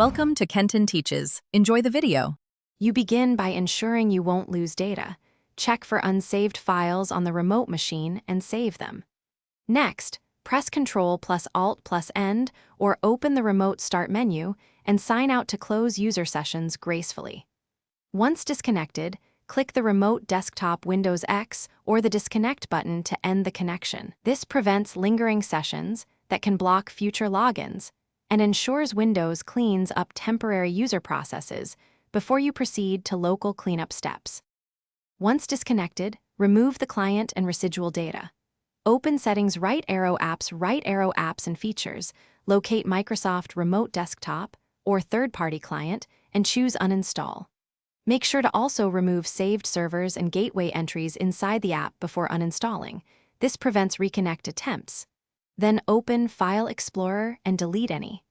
Welcome to Kenton Teaches. Enjoy the video. You begin by ensuring you won't lose data. Check for unsaved files on the remote machine and save them. Next, press Ctrl plus Alt plus End or open the Remote Start menu and sign out to close user sessions gracefully. Once disconnected, click the Remote Desktop Windows X or the Disconnect button to end the connection. This prevents lingering sessions that can block future logins and ensures Windows cleans up temporary user processes before you proceed to local cleanup steps. Once disconnected, remove the client and residual data. Open Settings Right arrow apps and Features, locate Microsoft Remote Desktop or third-party client, and choose Uninstall. Make sure to also remove saved servers and gateway entries inside the app before uninstalling. This prevents reconnect attempts. Then open File Explorer and delete any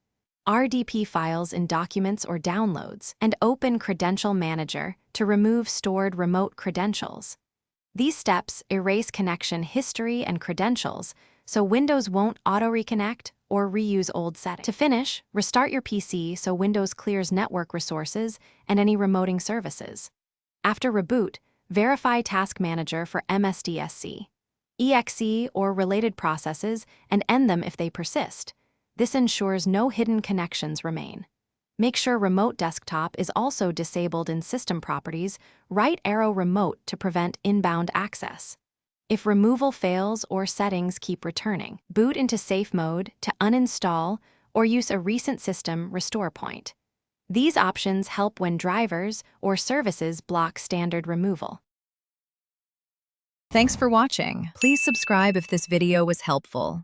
RDP files in Documents or Downloads, and open Credential Manager to remove stored remote credentials. These steps erase connection history and credentials, so Windows won't auto-reconnect or reuse old settings. To finish, restart your PC so Windows clears network resources and any remoting services. After reboot, verify Task Manager for MSDSC, EXE, or related processes and end them if they persist. This ensures no hidden connections remain. Make sure Remote Desktop is also disabled in System Properties, right arrow Remote to prevent inbound access. If removal fails or settings keep returning, boot into Safe Mode to uninstall or use a recent system restore point. These options help when drivers or services block standard removal. Thanks for watching. Please subscribe if this video was helpful.